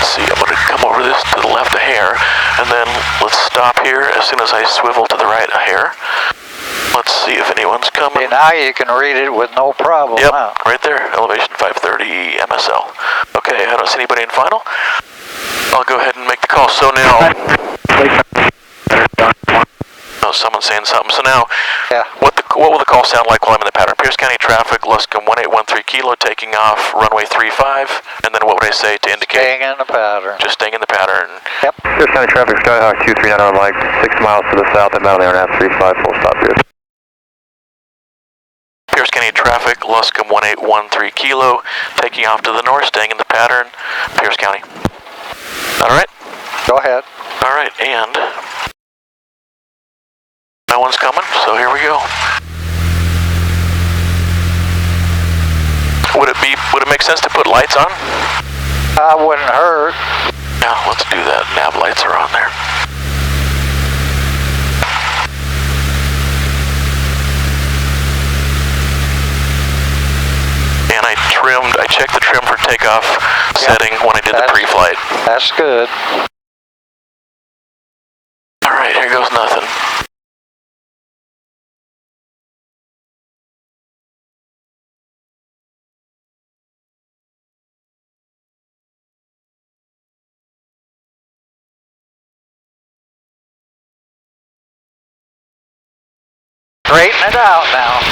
let's see, I'm going to come over this to the left a hair, and then let's stop here as soon as I swivel to the right a hair. Let's see if anyone's coming. See, now you can read it with no problem. Yep, huh? right there, elevation 530 MSL. Okay, I don't see anybody in final. I'll go ahead and make the call. So now, oh, someone's saying something. So now, Yeah. what will the call sound like while I'm in the pattern? Pierce County traffic, Luscombe 1813 kilo, taking off runway 35, and then what would I say to indicate? Staying in the pattern. Just staying in the pattern. Yep. Pierce County traffic, Skyhawk 239 on like 6 miles to the south and Mountain Air 35, full stop here. Pierce County traffic, Luscombe 1813 kilo, taking off to the north, staying in the pattern, Pierce County. All right? Go ahead. All right, and no one's coming, so here we go. Would it make sense to put lights on? Wouldn't hurt. Yeah, let's do that. Nav lights are on there. And I checked the trim for takeoff setting when I did the pre-flight. That's good. All right, here goes nothing. Straighten it out now.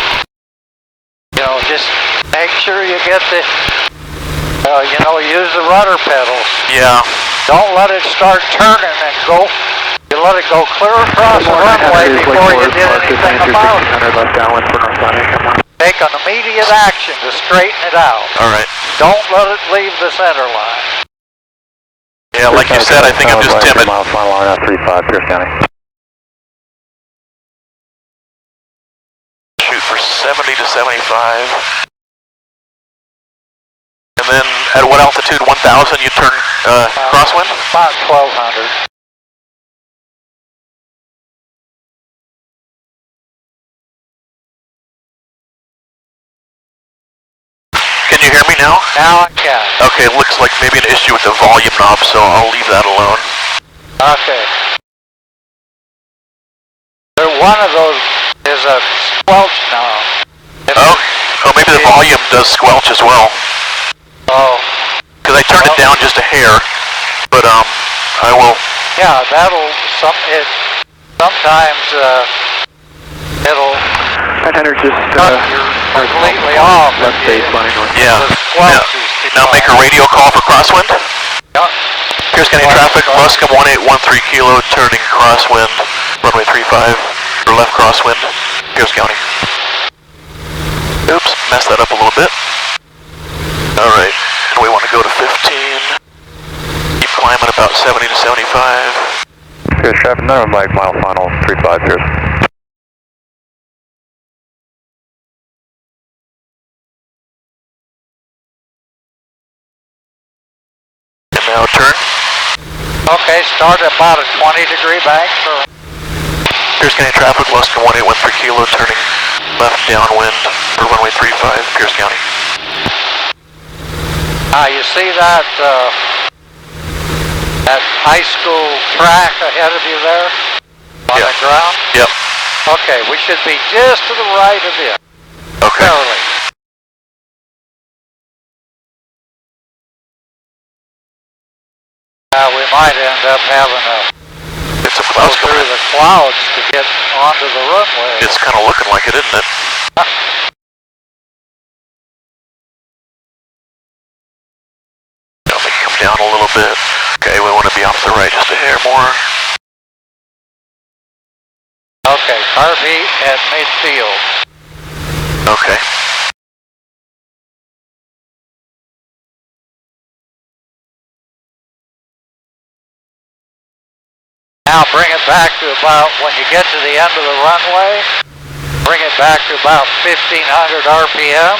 You know, just make sure you get the, use the rudder pedals. Yeah. Don't let it start turning and go. You let it go clear across the runway before you did anything about it. Take an immediate action to straighten it out. All right. Don't let it leave the center line. Yeah, like you said, I think I'm just timid. Miles final RNF 35, Pierce County. Shoot for 70 to 75. And then at what altitude? 1,000 you turn crosswind? About 1,200. Can you hear me now? Now I can. Okay, looks like maybe an issue with the volume knob, so I'll leave that alone. Okay. One of those is a squelch knob. Oh, maybe the volume does squelch as well. Oh. Because I turned it down just a hair, but I will. Yeah, sometimes it'll just cut you completely off. Left base line north. Yeah. Now make a radio call for crosswind. Yep. Pierce County traffic, Luscombe 1813 kilo, turning crosswind, runway 35, or left crosswind, Pierce County. Oops, messed that up a little bit. All right, and we want to go to 15. Keep climbing about 70 to 75. Pierce traffic, another Mike mile final 35 Pierce. And now turn. Okay, start at about a 20-degree bank. Pierce County traffic, Luscombe 1813 kilo, turning left downwind for runway 35, Pierce County. You see that that high school track ahead of you there on the ground? Yep. Okay, we should be just to the right of it. Okay. Barely. We might end up having to go through the clouds to get onto the runway. It's kind of looking like it, isn't it? Let me come down a little bit. Okay, we want to be off the right just a hair more. Okay, carb heat at midfield. Okay. Now bring it back to about, when you get to the end of the runway, bring it back to about 1,500 RPM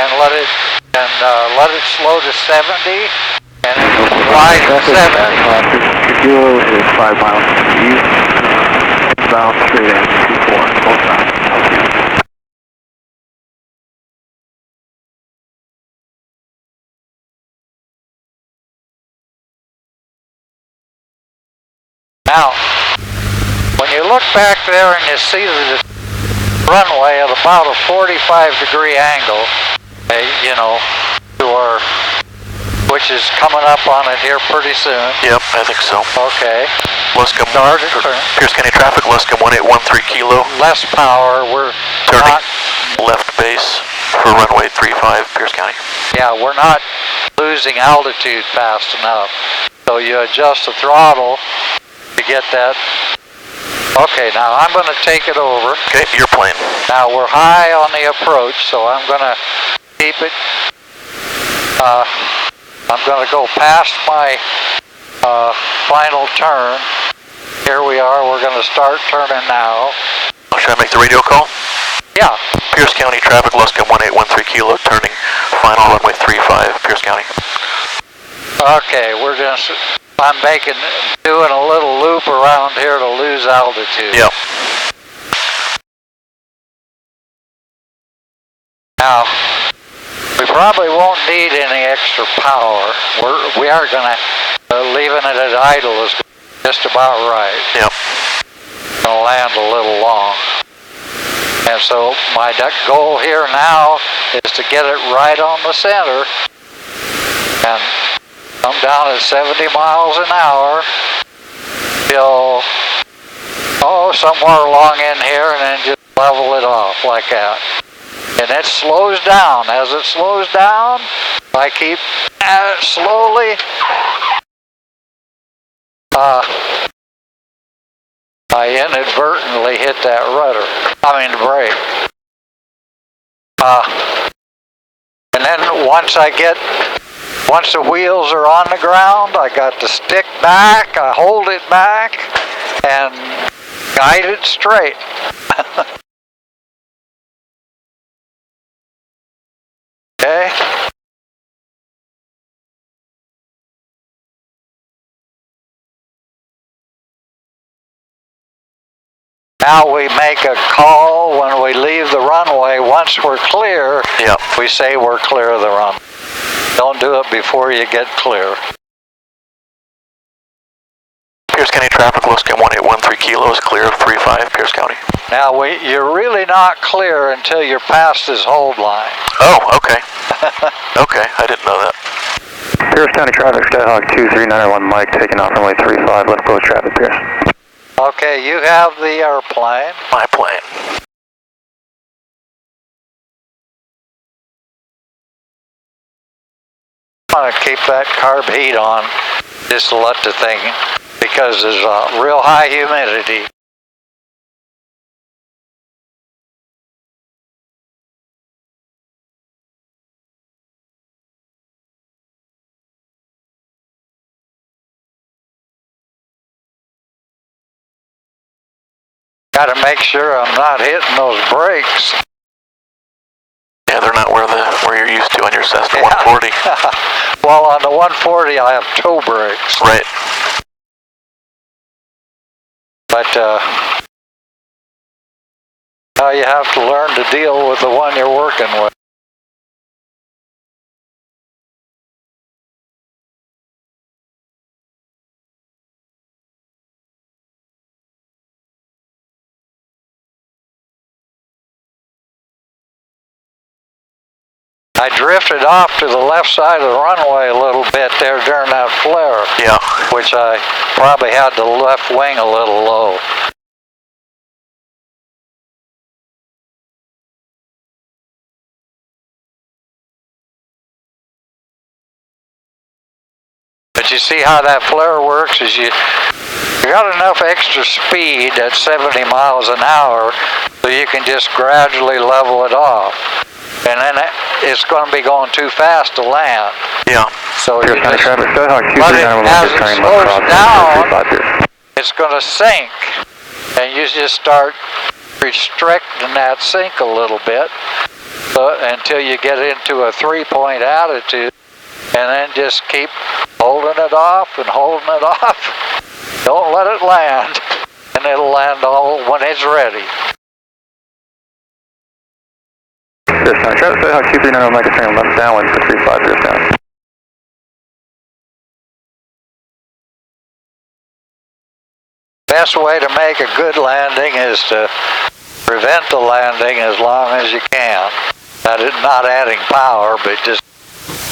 and let it slow to 70 and it will fly to 70. Kilo is 5 miles east, bound straight in 24, both sides. Now, when you look back there and you see the runway at about a 45-degree angle, you know, to our, which is coming up on it here pretty soon. Yep, I think so. Okay. Luscombe, Start it, turn. Pierce County traffic, Luscombe 1813 kilo. Less power, we're Turning not, left base for runway 35, Pierce County. yeah, we're not losing altitude fast enough. So you adjust the throttle to get that. Okay, now I'm going to take it over. Okay, your plane. Now we're high on the approach, so I'm going to keep it. I'm going to go past my final turn. Here we are. We're going to start turning now. Should I make the radio call? Yeah. Pierce County traffic, Luscombe 1813 kilo, turning final runway 35, Pierce County. Okay, I'm doing a little loop around here to lose altitude. Yep. Now, we probably won't need any extra power. We are going to, leaving it at idle is just about right. Yep. Going to land a little long. And so my goal here now is to get it right on the center and come down at 70 miles an hour till, somewhere along in here, and then just level it off like that. And it slows down. As it slows down, I keep slowly I inadvertently hit that rudder. The brake. And then once the wheels are on the ground, I got the stick back, I hold it back, and guide it straight. Okay. Now we make a call when we leave the runway. Once we're clear, yep, we say we're clear of the runway. Don't do it before you get clear. Pierce County traffic, Luscombe 1813 kilos, clear of 35, Pierce County. Now you're really not clear until you're past this hold line. Oh, okay. Okay, I didn't know that. Pierce County traffic, Skyhawk 2391 Mike, taking off runway 35, left close traffic, Pierce. Okay, you have the airplane. My plane. I want to keep that carb heat on just to let the thing, because there's a real high humidity. Got to make sure I'm not hitting those brakes. Yeah, they're not where you're used to on your Cessna 140. Well, on the 140 I have toe brakes. Right. But now you have to learn to deal with the one you're working with. I drifted off to the left side of the runway a little bit there during that flare. Yeah. Which I probably had the left wing a little low. But you see how that flare works is you got enough extra speed at 70 miles an hour so you can just gradually level it off. And then it's going to be going too fast to land. Yeah. So Pierce County traffic, Skyhawk but as it slows down, 35, it's going to sink. And you just start restricting that sink a little bit until you get into a 3-point attitude. And then just keep holding it off and holding it off. Don't let it land. And it'll land all when it's ready. Pierce County traffic, Skyhawk 2391 Mike, turning left downwind for 35, Pierce County. best way to make a good landing is to prevent the landing as long as you can. That is not adding power, but just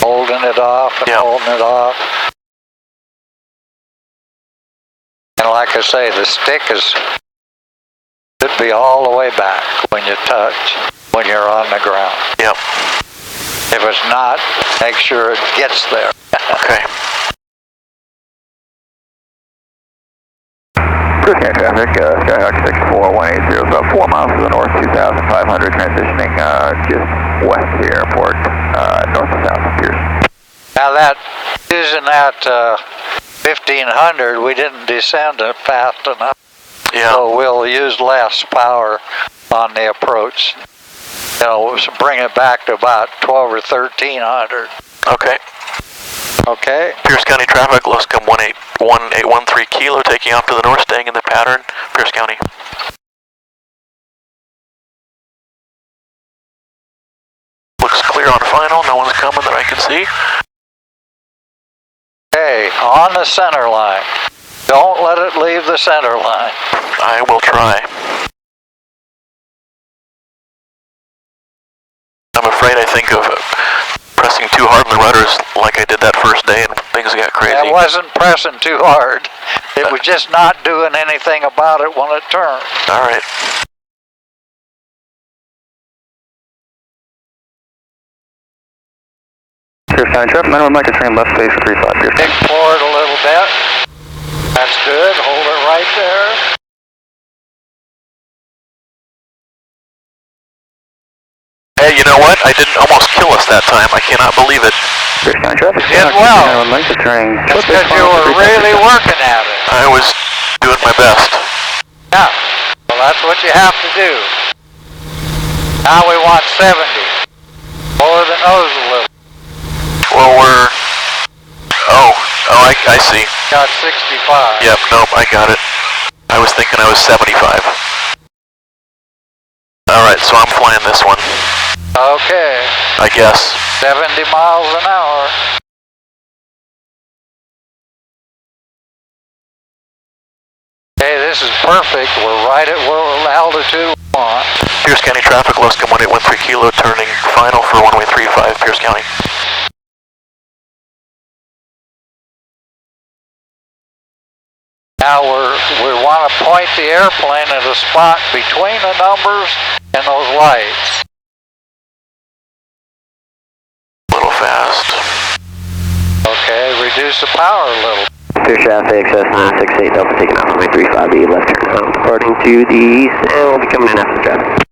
holding it off and holding it off. And like I say, the stick should be all the way back when you touch, when you're on the ground. Yep. If it's not, make sure it gets there. Okay. Cruise traffic, Skyhawk 64180 is about 4 miles to the north, 2,500, transitioning just west of the airport, north and south of Pierce. Now that, using that 1500, we didn't descend it fast enough. Yeah. So we'll use less power on the approach. You know, bring it back to about 12 or 1300. Okay. Okay. Pierce County traffic, Luscombe 1813 Kilo, taking off to the north, staying in the pattern, Pierce County. Looks clear on final, no one's coming that I can see. Okay, on the center line. Don't let it leave the center line. I will try. I'm afraid I think of pressing too hard on the rudders like I did that first day and things got crazy. It wasn't pressing too hard. It was just not doing anything about it when it turned. All right. Pierce County traffic, minimum like to train left base 35 Pierce. Kick forward a little bit. That's good. Hold it right there. Hey, you know what? I didn't almost kill us that time. I cannot believe it. Pierce County traffic, You did well. minimum like to train. That's because you were really working at it. I was doing my best. Yeah. Well, that's what you have to do. Now we want 70. Lower the nose a little. Well, we're... Oh, I see. Got 65. Yep, nope, I got it. I was thinking I was 75. Alright, so I'm flying this one. Okay. I guess. 70 miles an hour. Okay, this is perfect. We're right at altitude we want. Pierce County traffic, Luscombe 1813 Kilo, turning final for runway 35, Pierce County. Now we want to point the airplane at a spot between the numbers and those lights. A little fast. Okay, reduce the power a little. Pierce traffic, XS968 Delta taking off runway 35E, left turn home, departing to the east, and we'll be coming in after traffic.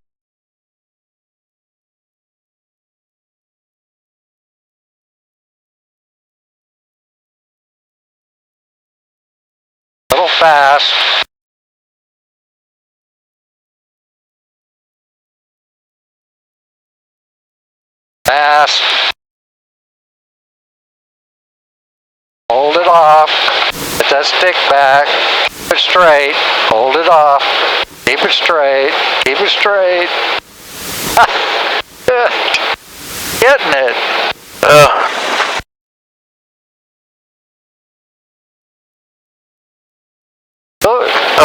A little fast. Fast. Hold it off. Get that stick back. Keep it straight. Hold it off. Keep it straight. Keep it straight. Getting it.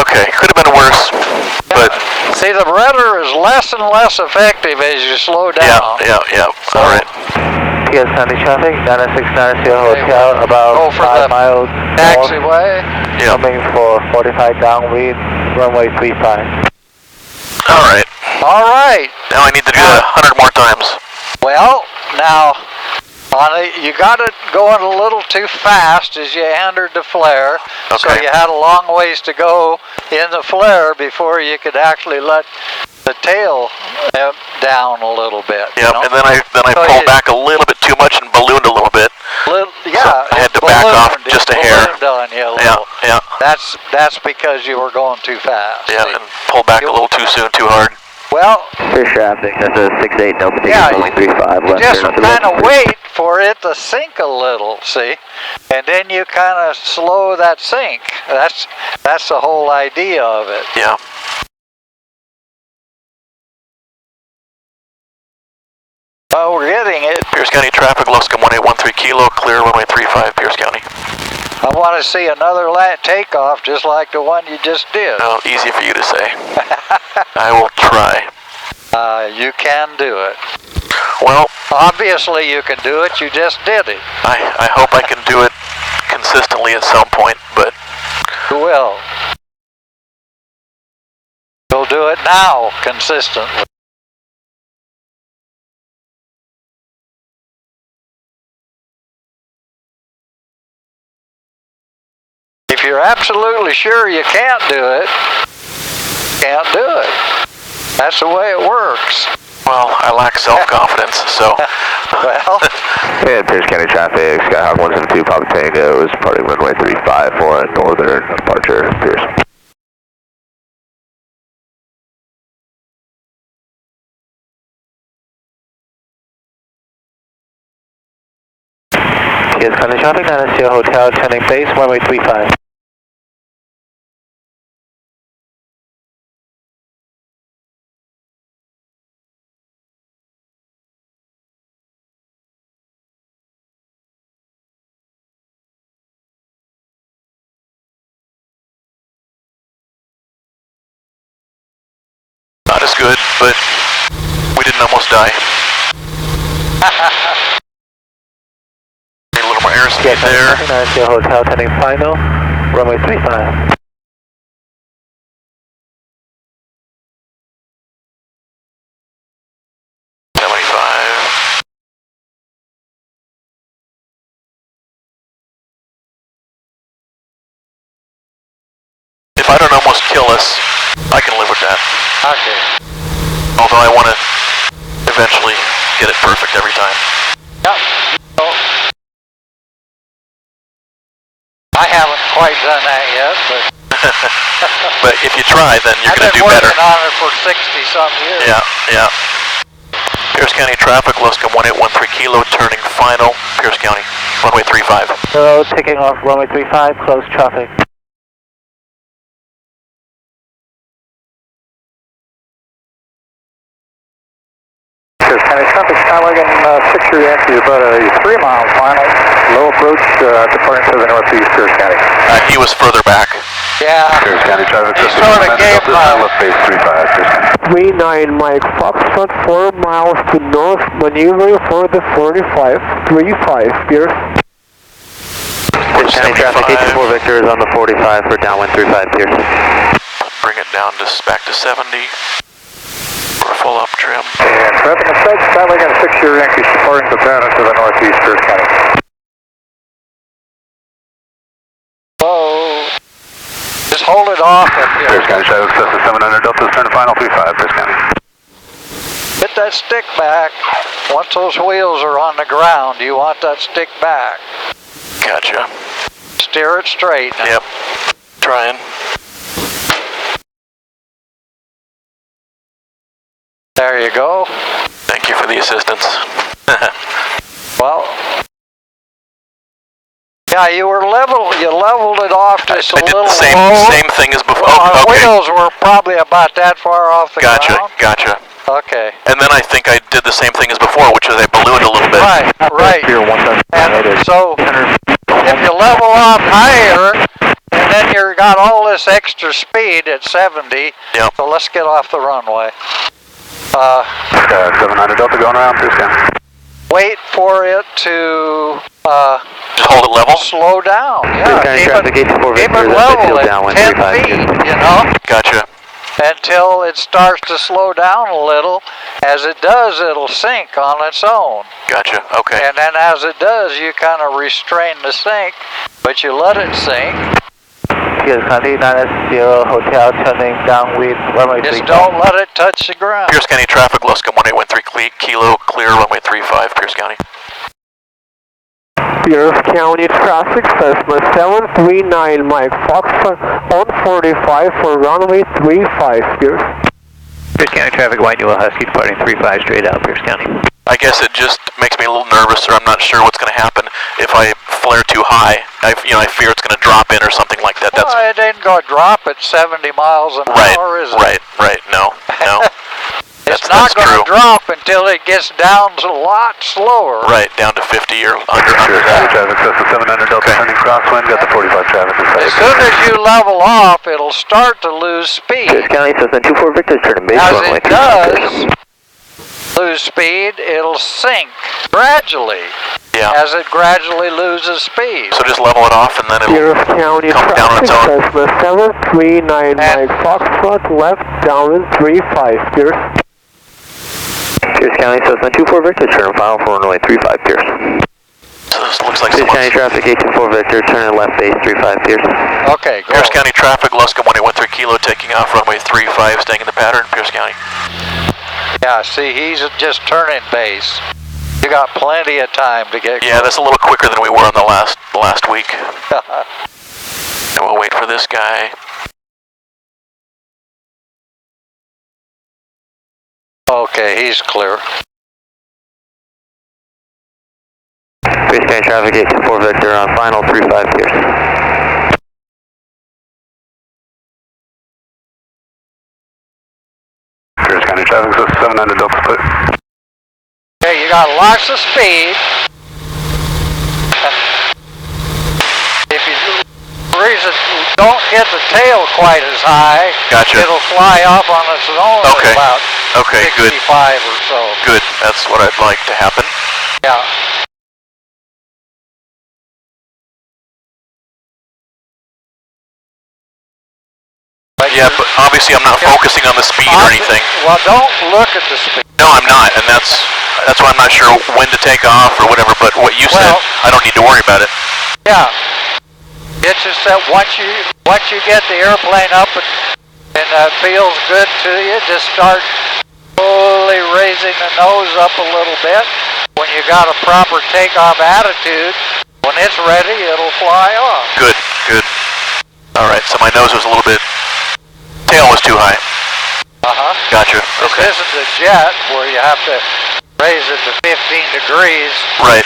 Okay, could have been worse, but... See, the rudder is less and less effective as you slow down. Yeah. Alright. Pierce County traffic, 9690 Hotel, about 5 miles Taxiway. Yeah. coming for 45 downwind, runway 35. Alright. All right. Now I need to do that 100 more times. Well, now, you got it going a little too fast as you entered the flare. So Okay. you had a long ways to go in the flare before you could actually let the tail down a little bit. Yep, you know? and then I So pulled you- back a little bit too much and ballooned a little bit. Yeah, I had to back off ballooned- just a hair. ballooned on you a Yeah, little. yeah, That's because you were going too fast. yeah, see? and pulled back a little too soon, too hard. Well, Pierce traffic, that's a 68 Delta taking Yeah, runway 35, left just turn. kind of wait for it to sink a little, see? And then you kind of slow that sink. That's the whole idea of it. Yeah. Well, we're getting it. Pierce County traffic, Luscombe 1813 Kilo, clear runway 35, Pierce County. I want to see another takeoff just like the one you just did. Oh, easy for you to say. I will try. You can do it. Well, obviously you can do it, you just did it. I hope I can do it consistently at some point, but... You will. You'll do it now consistently. If you're absolutely sure you can't do it, can't do it. That's the way it works. Well, I lack self-confidence, so... Well... Yeah, Pierce County traffic, Skyhawk 172, Papa Tango is departing runway 35 for a northern departure, Pierce. Pierce County traffic, 9 Hotel, turning base, runway 35. Not as good, but we didn't almost die. Need a little more airspeed there. 9 Hotel, turning final, runway 35. If I don't almost kill us, I can live with that. Okay. Although I want to eventually get it perfect every time. Yep. So, I haven't quite done that yet, but... But if you try, then you're going to do better. I've been working on it for 60-some years. Yeah. Pierce County traffic, Luscombe 1813 Kilo, turning final, Pierce County, runway 35. So, taking off runway 35, close traffic. Pierce County traffic, Skywagon 6 reactor, about a 3-mile final, low approach, departing to the northeast, Pierce County. He was further back. Yeah. Pierce County traffic, he sort of gave left base 35, Pierce County. 39 Mike Foxtrot, 4 miles to north, maneuvering for the 45, 35, Pierce. Pierce County traffic, 84 Victor is on the 45 for downwind 35, Pierce. Bring it down to back to 70. We're full up trim. And traffic in sight, Skywagon 6 Yankee, departing to Bannon to the northeast, Pierce County. Whoa. Just hold it off up here. Pierce County traffic, Cessna 700 Delta, turn to final 35, Pierce County. Get that stick back. Once those wheels are on the ground, you want that stick back. Gotcha. Steer it straight now. Yep. Trying. There you go. Thank you for the assistance. Well, yeah, you leveled it off just a I did little the low. same thing as before. Well, our Okay. wheels were probably about that far off the Gotcha. ground. Okay. And then I think I did the same thing as before, which is I ballooned a little bit. Right. And so, if you level off higher, and then you got all this extra speed at 70, Yep. so let's get off the runway. 700 Delta going around, Pierce County. Wait for it to Just hold it level. slow down. Yeah, traffic, 84 keep Victor, it that's level the at downwind 10 35, feet, you know, Gotcha. until it starts to slow down a little. As it does, it'll sink on its own. Gotcha. Okay. And then as it does, you kind of restrain the sink, but you let it sink. Pierce County 90 Hotel, turning downwind, runway 35. Just don't let it touch the ground. Pierce County traffic, Luscombe 1813 Kilo, clear, runway 35, Pierce County. Pierce County traffic, Cessna 739 Mike Foxtrot on 45 for runway 35, Pierce. Pierce County traffic, White Newell Husky departing 35 straight out, Pierce County. I guess it just makes me a little nervous, or I'm not sure what's going to happen if I flare too high. I fear it's going to drop in or something like that. Well, it ain't going to drop at 70 miles an hour, is it? Right. No. It's not going to drop until it gets down a lot slower. Right, down to 50 or under that. Traffic, close to 700 Delta, turning crosswind, got the 45 traffic. As soon as you level off, it'll start to lose speed. Pierce County, Cessna 24 Victor, turning base As runway it does lose speed, it'll sink gradually. Yeah. As it gradually loses speed. So just level it off and then it'll Pierce County, come down on its own. Cessna 739 Mike Foxtrot, left down in 35, Pierce. Pierce County, Cessna 24 Victor, turn final for runway 35, Pierce. So this looks like Pierce County traffic, 824 Victor, turning left base 35, Pierce. Okay, go. Pierce County traffic, Luscombe 1813 Kilo, taking off runway 35, staying in the pattern, Pierce County. Yeah, see, he's just turning base. You got plenty of time to get. Yeah, that's a little quicker than we were on the last week. And we'll wait for this guy. Okay, he's clear. Pierce County traffic, 824 Victor, on final 35, Pierce. Pierce County traffic, close to 700 Delta, split. Okay, you got lots of speed. If you don't hit the tail quite as high, Gotcha. it'll fly off on its own Okay. at about Okay, 65 good. or so. Good, that's what I'd like to happen. Yeah. Yeah, but obviously I'm not focusing on the speed or anything. Well, don't look at the speed. No, I'm not, and that's why I'm not sure when to take off or whatever, but what you said, I don't need to worry about it. Yeah. It's just that once you get the airplane up and feels good to you, just start slowly raising the nose up a little bit. When you got a proper takeoff attitude, when it's ready, it'll fly off. Good, good. All right, so my nose was a little bit, tail was too high. Uh-huh. Gotcha, okay. This isn't a jet where you have to raise it to 15 degrees. Right,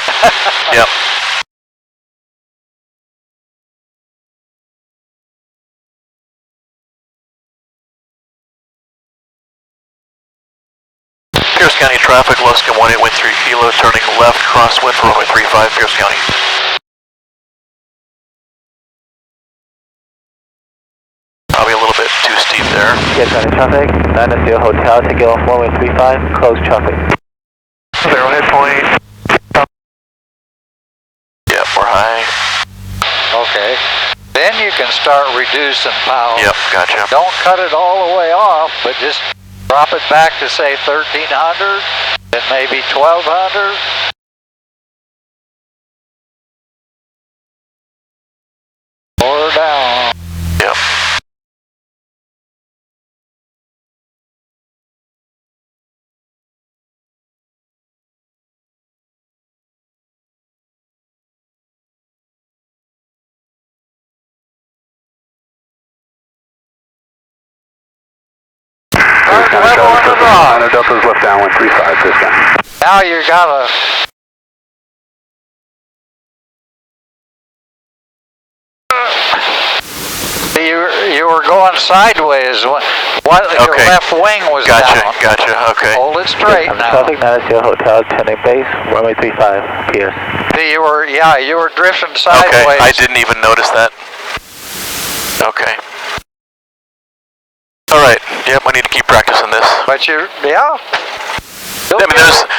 yep. Pierce County traffic, Luscombe 1813 Kilo, turning left, crosswind for runway 35, Pierce County. Probably a little bit too steep there. Pierce County traffic, 9 SEO Hotel, take off runway 35, close traffic. Arrowhead point. Yep, we're high. Okay. Then you can start reducing power. Yep, gotcha. Don't cut it all the way off, but just drop it back to say 1300, then maybe 1200. Or down. Yep. Start leveling it off. 700 Delta's left downwind 35 this time. Now you gotta. You were going sideways when your left wing was Gotcha, down. gotcha, okay. Hold it straight now. Traffic, 9 SEO Hotel, turning base, runway 35, Pierce. You were drifting Okay, sideways. I didn't even notice that. Okay. All right, yep, I need to keep practicing this. But I mean,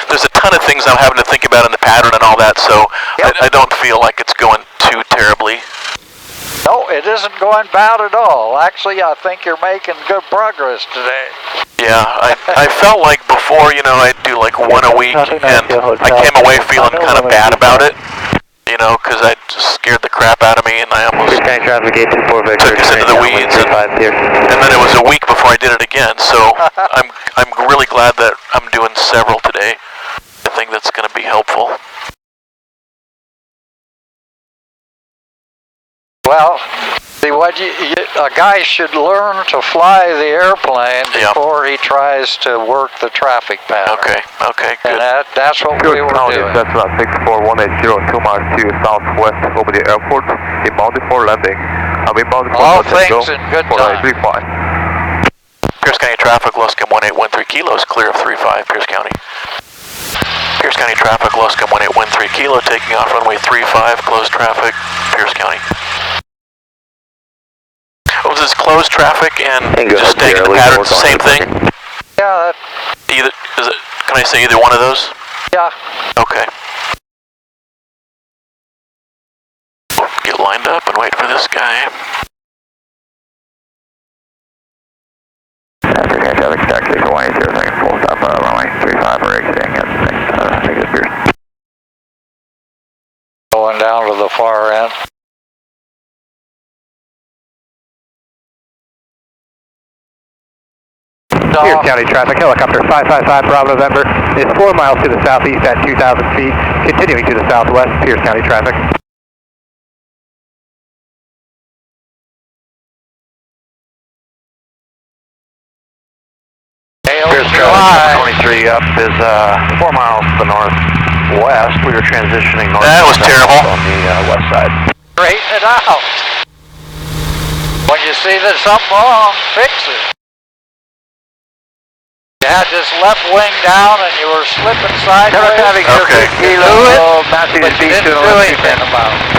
there's a ton of things I'm having to think about in the pattern and all that, so I don't feel like it's going too terribly. No, it isn't going bad at all. Actually, I think you're making good progress today. Yeah, I felt like before, I'd do like one a week, and I came away feeling kind of bad about it, because I just scared the crap out of me, and I almost Pierce County traffic, 824 Victor, took us into the weeds, and then it was a week before I did it again, so I'm really glad that I'm doing several today. I think that's going to be helpful. Well, see, a guy should learn to fly the airplane before he tries to work the traffic pattern. Okay, good. And that's what we were doing. That's about 64180, 2 miles to southwest over the airport, inbound for landing. All things in good time. Pierce County traffic, Luscombe 1813 1813 kilos, clear of 35, Pierce County. Pierce County traffic, Luscombe 1813 kilo, taking off runway 35, closed traffic, Pierce County. Was this closed traffic and just staying in the pattern, the same thing? Yeah. Either, can I say either one of those? Yeah. Okay. Get lined up and wait for this guy. Traffic taxi for 180, full stop runway 35 or exiting at I think it's Pierce. Going down to the far end. Pierce County traffic, helicopter 555 Bravo November is 4 miles to the southeast at 2,000 feet, continuing to the southwest, Pierce County traffic. Pierce traffic 23 up is 4 miles to the northwest. We were transitioning north. That was terrible. On the west side. Straighten it out. When you see there's something wrong, fix it. You had this left wing down and you were slipping sideways. Okay. You do it, but you didn't do anything about it.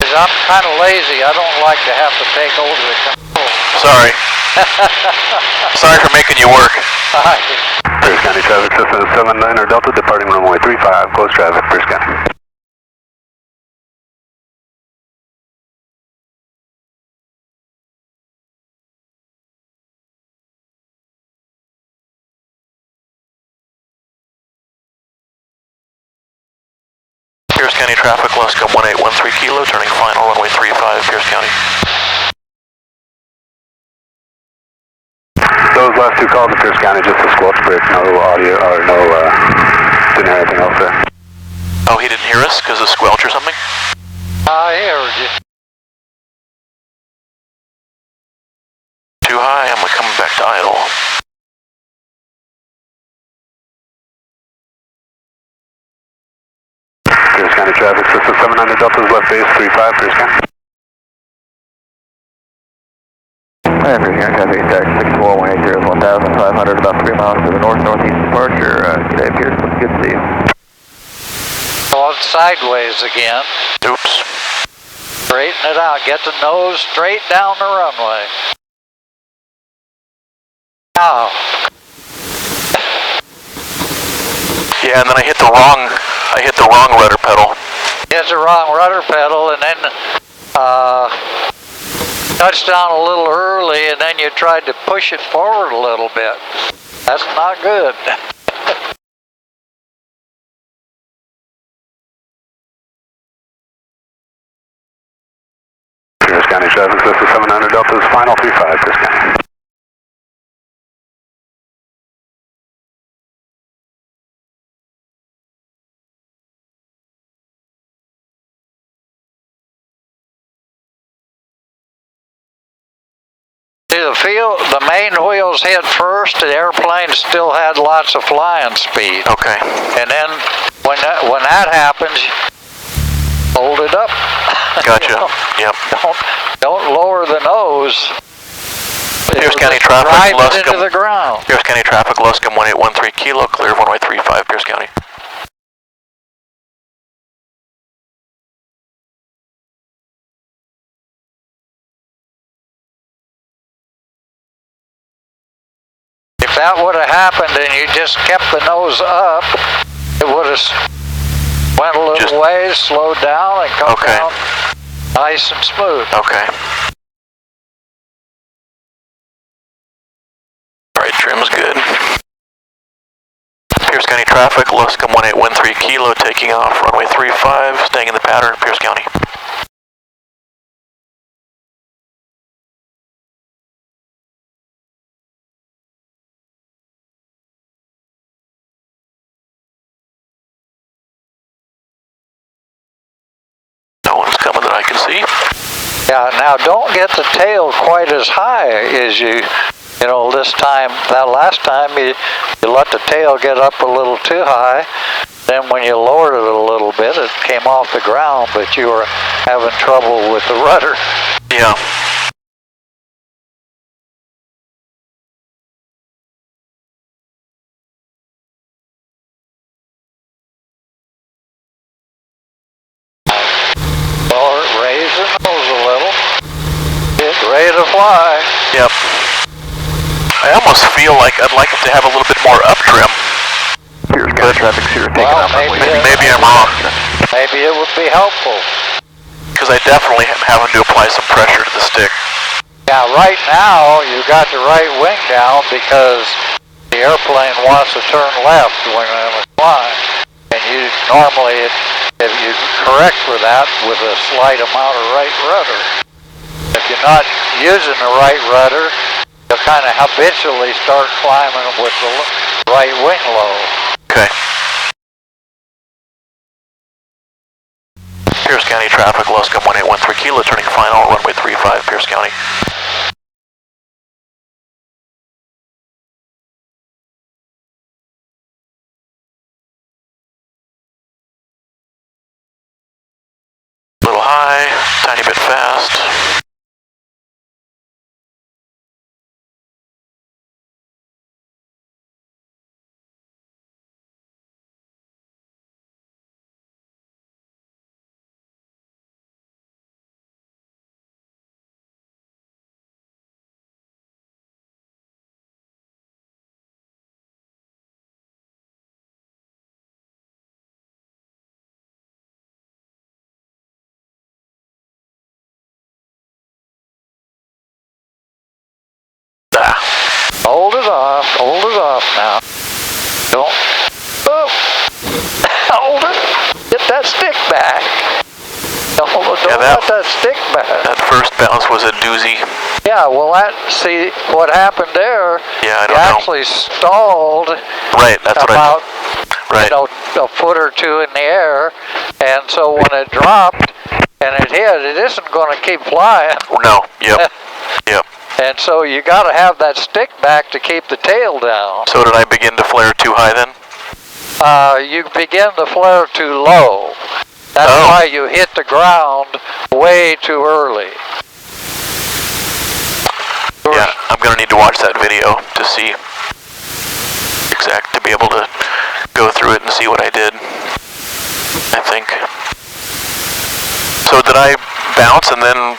I'm kind of lazy. I don't like to have to take over the control. Sorry. Sorry for making you work. Pierce County traffic system 79 or Delta departing runway 35, closed traffic, Pierce County. Pierce County traffic, Luscombe 1813 kilo, turning final runway 35, Pierce County. Those last two calls to Pierce County, just a squelch break, no audio, or no, didn't hear anything else there. Oh, he didn't hear us because of squelch or something? I heard you. Too high, I'm coming back to idle. Pierce County traffic system 79 Delta's left base 35, Pierce County. And Pierce County traffic taxi 64 180 1500, about 3 miles to the north-northeast departure. Today, Pierce, looks good to see you. Going sideways again. Oops. Straighten it out. Get the nose straight down the runway. Now. Yeah, and then I hit the wrong rudder pedal. Hit the wrong rudder pedal and then touched down a little early and then you tried to push it forward a little bit. That's not good. Pierce County traffic system 700 Delta's final 35, Pierce County. The main wheels hit first, the airplane still had lots of flying speed. Okay. And then when that happens, hold it up. Gotcha. Yep. Don't lower the nose. Pierce County traffic, Drive it Luscombe. into the ground. Pierce County traffic, Luscombe 1813 kilo, clear of runway 35, Pierce County. If that would have happened and you just kept the nose up, it would have went a little ways, slowed down, and come down nice and smooth. Okay. Alright, trim's good. Pierce County traffic, Luscombe 1813 kilo, taking off runway 35, staying in the pattern, Pierce County. No one's coming that I can see. Yeah, now don't get the tail quite as high as you You know, that last time you let the tail get up a little too high. Then when you lowered it a little bit, it came off the ground, but you were having trouble with the rudder. Yeah. Well, raise the nose a little. It's ready to fly. Yep. I almost feel like I'd like it to have a little bit more up trim. Here's got traffic here taking Well, off. Maybe I'm wrong. Maybe it would be helpful. Because I definitely am having to apply some pressure to the stick. Yeah, right now you got the right wing down because the airplane wants to turn left when it's flying. And you normally, if you correct for that with a slight amount of right rudder. If you're not using the right rudder, you'll kind of habitually start climbing with the right wing low. Okay. Pierce County traffic, Luscombe 1813 Kilo, turning final, runway 35, Pierce County. Little high, tiny bit fast. Hold it off now. Don't, hold it, get that stick back. Don't let that stick back. That first bounce was a doozy. Yeah, well see what happened there, Yeah, I you don't know. actually stalled Right, that's what about, right. you know, a foot or two in the air, and so when it dropped and it hit, it isn't going to keep flying. No, yep, yep. And so you got to have that stick back to keep the tail down. So did I begin to flare too high then? You begin to flare too low. That's why you hit the ground way too early. Yeah, I'm going to need to watch that video to see to be able to go through it and see what I did, I think. So did I bounce and then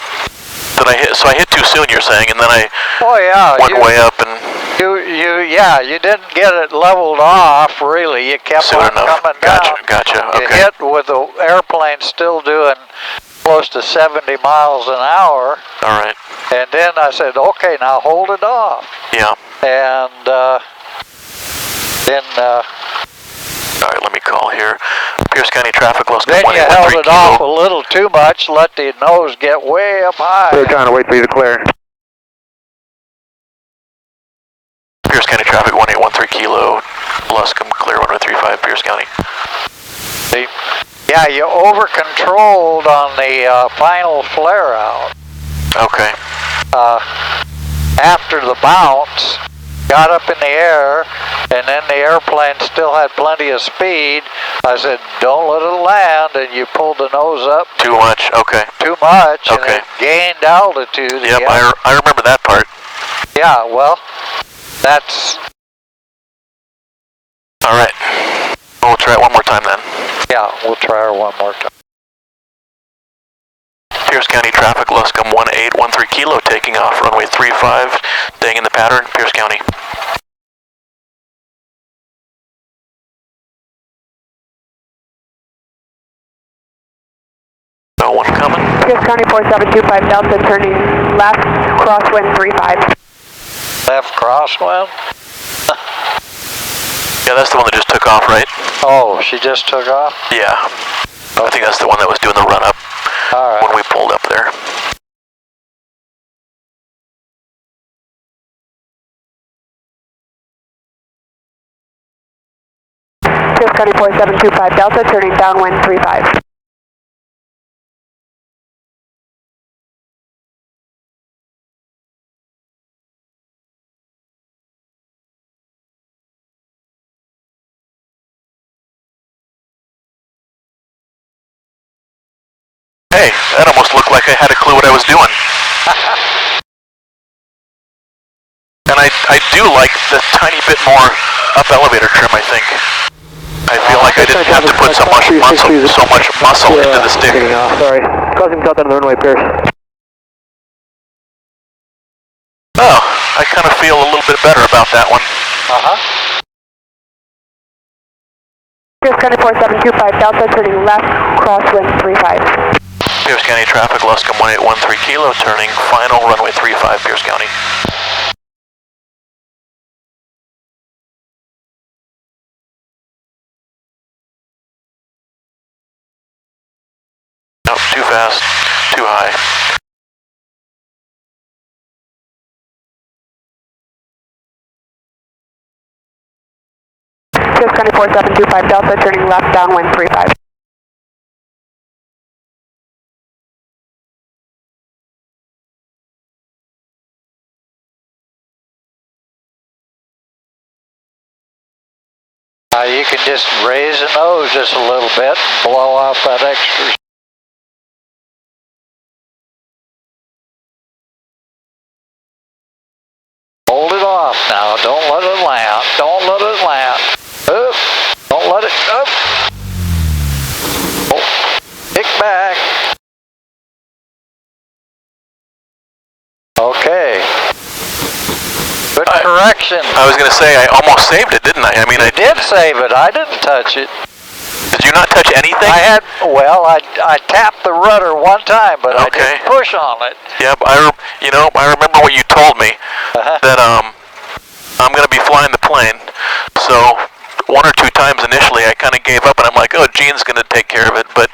did I hit? So I hit too soon, you're saying, and then I went way up and... You didn't get it leveled off, really. You kept on coming down. Gotcha, okay. You hit with the airplane still doing close to 70 miles an hour. All right. And then I said, okay, now hold it off. Yeah. And then... all right, let me call here. Pierce County traffic, Luscombe then you 1813 held it Kilo. off a little too much, let the nose get way up high. We're trying to wait for you to clear. Pierce County traffic 1813 Kilo, Luscombe clear 1035, Pierce County. Yeah, you over-controlled on the final flare-out. Okay. After the bounce, got up in the air, and then the airplane still had plenty of speed. I said, don't let it land, and you pulled the nose up. Too much, okay. Too much, Okay. and it gained altitude. Yep, I remember that part. Yeah, well, that's... All right. We'll try it one more time then. Yeah, we'll try her one more time. Pierce County traffic, Luscombe 1813 Kilo, taking off, runway 35, staying in the pattern, Pierce County. No one coming. Pierce County 4725 Delta, turning left, crosswind 35. Left crosswind? Yeah, that's the one that just took off, right? Oh, she just took off? Yeah. I think that's the one that was doing the run-up when we pulled up there. Pierce County 4725 Delta, turning downwind 35. hey, that almost looked like I had a clue what I was doing. And I do like the tiny bit more up elevator trim, I think. I feel like I didn't have to put so much muscle into the stick. Sorry. Causing south on the runway, Pierce. Oh, I kind of feel a little bit better about that one. Pierce County 4725 Delta, turning left, crosswind 35. Pierce County traffic, Luscombe 1813 Kilo, turning final, runway 35, Pierce County. Nope, too fast, too high. Pierce County 4725 Delta, turning left, downwind 35. You can just raise the nose just a little bit, blow off that extra. Hold it off now, don't let it land, don't let it land. Up, don't let it, up. Oh, kick back. Okay. Good correction. I was going to say, I almost saved it, didn't I? I mean, I did save it, I didn't touch it. Did you not touch anything? I tapped the rudder one time, but I didn't push on it. Yep, I remember what you told me, that I'm going to be flying the plane, so one or two times initially I kind of gave up and I'm like, oh, Gene's going to take care of it, but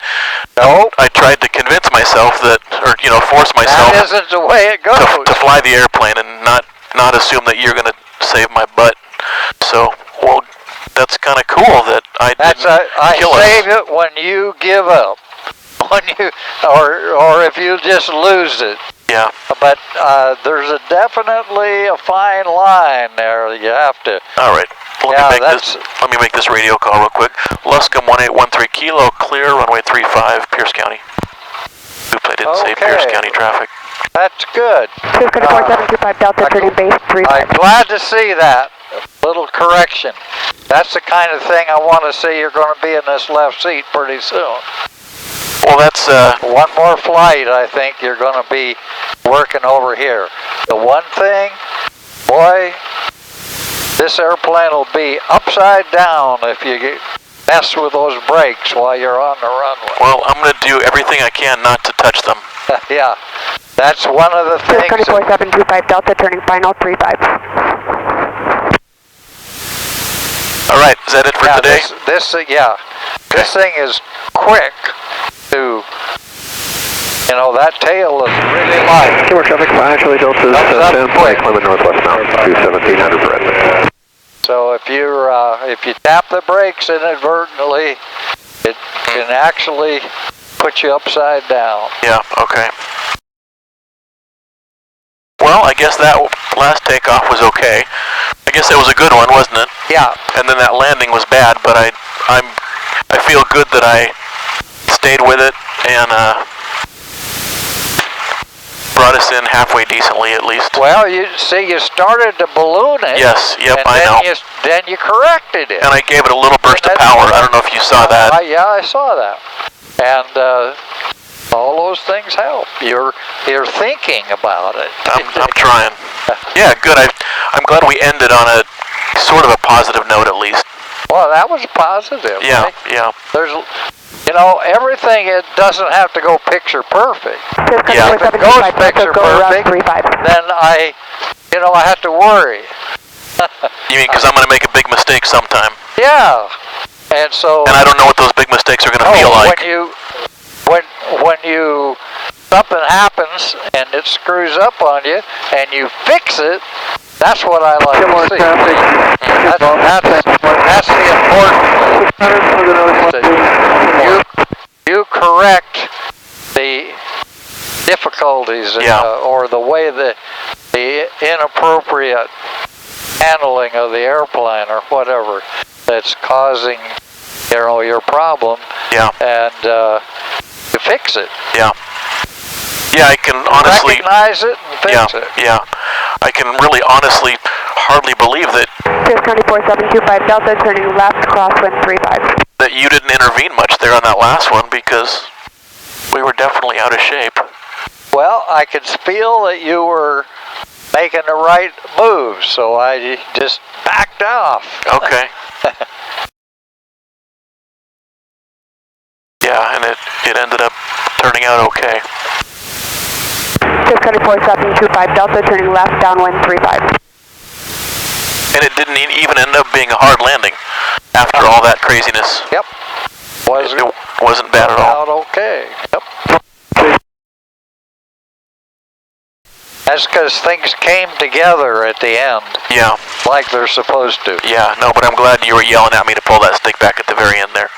I tried to convince myself that, or force myself that isn't the way it goes. To fly the airplane and not assume that you're going to save my butt. So, well, that's kind of cool that I save it when you give up, when you, or if you just lose it. Yeah. But there's definitely a fine line there. You have to. All right. Let me make this radio call real quick. Luscombe 1813 Kilo, clear, runway 35, Pierce County. Oops, I didn't say Pierce County traffic. That's good. Pierce County 4725 Delta, turning base 35. I'm glad to see that. Little correction. That's the kind of thing I want to see. You're going to be in this left seat pretty soon. Well, that's one more flight. I think you're going to be working over here. The one thing, boy, this airplane will be upside down if you mess with those brakes while you're on the runway. Well, I'm going to do everything I can not to touch them. Yeah, that's one of the things. Pierce County 4725 Delta, turning final 35. All right, is that it for today? This thing is quick to, that tail is really light. More traffic, actually, Delta is 10, climbing northwest now, 1700 for Redmond. So if you tap the brakes inadvertently, it can actually put you upside down. Yeah, okay. Well, I guess that last takeoff was okay. I guess that was a good one, wasn't it? Yeah. And then that landing was bad, but I feel good that I stayed with it and brought us in halfway decently at least. Well, you started to balloon it. Yes, yep, I know. Then you corrected it. And I gave it a little burst of power. I don't know if you saw that. Yeah, I saw that. And all those things help. You're thinking about it. I'm trying. Yeah, good. I'm glad we ended on a sort of a positive note at least. Well, that was positive. Yeah, right? yeah. There's, everything, it doesn't have to go picture perfect. Yeah. If it goes picture perfect, then I have to worry. You mean because I'm going to make a big mistake sometime? Yeah. And so. And I don't know what those big mistakes are going to feel like. When something happens and it screws up on you and you fix it, that's what I like to see. That's the important thing. You correct the difficulties or the way the inappropriate handling of the airplane or whatever that's causing your problem. Yeah. And you fix it. Yeah. Yeah, I can honestly... Recognize it and fix it. Yeah. I can really honestly hardly believe that... Pierce County 4725 Delta, turning left, crosswind 35. That you didn't intervene much there on that last one, because we were definitely out of shape. Well, I could feel that you were making the right move, so I just backed off. Okay. Yeah, and it ended up turning out okay. Pierce County 4725 Delta, turning left, downwind 35. And it didn't even end up being a hard landing after all that craziness. Yep. It wasn't bad at all. Out okay. Yep. That's because things came together at the end. Yeah. Like they're supposed to. Yeah, no, but I'm glad you were yelling at me to pull that stick back at the very end there.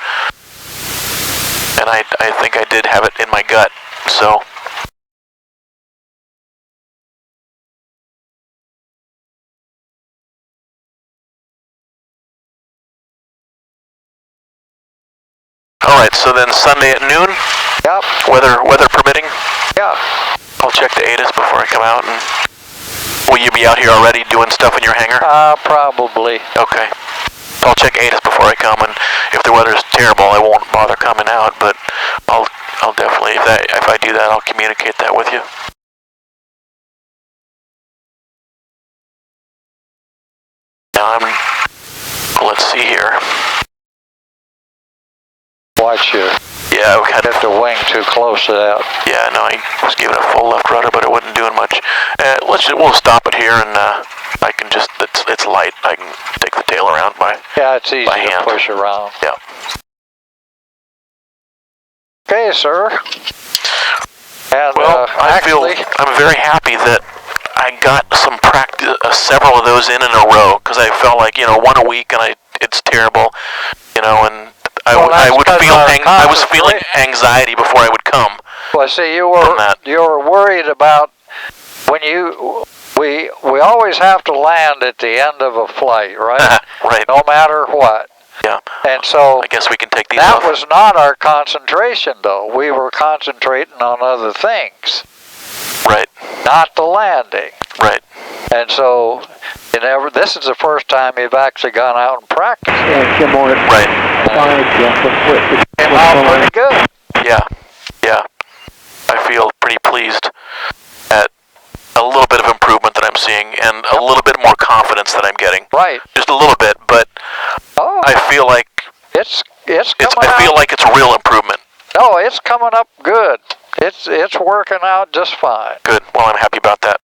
And I think I did have it in my gut, so... Alright, so then Sunday at noon? Yep. Weather permitting? Yeah. I'll check the ATIS before I come out. And will you be out here already doing stuff in your hangar? Probably. Okay. I'll check ATIS before I come, and if the weather's terrible, I won't bother coming out, but I'll definitely, if I do that, I'll communicate that with you. Now let's see here. Watch you. Yeah, we had Get the wing too close to that. Yeah, no, I was giving a full left rudder, but it wasn't doing much. We'll stop it here, and I can just, it's light. I can take the tail around Yeah, it's easy to hand. push around. Yeah. Okay, sir. And, well, actually, I'm very happy that I got some practice, several of those in a row, because I felt like, one a week, and it's terrible, and I was feeling anxiety before I would come. Well, see, you were worried about when we always have to land at the end of a flight, right? Right. No matter what. Yeah. And so I guess we can take these off. That was not our concentration, though. We were concentrating on other things. Right. Not the landing. Right. And so this is the first time you've actually gone out and practiced. Yeah, Jim Morris. Right. Came out pretty good. Yeah. Yeah. I feel pretty pleased at a little bit of improvement that I'm seeing, and a little bit more confidence that I'm getting. Right. Just a little bit, but I feel like it's coming I feel like it's real improvement. No, it's coming up good. It's working out just fine. Good. Well, I'm happy about that.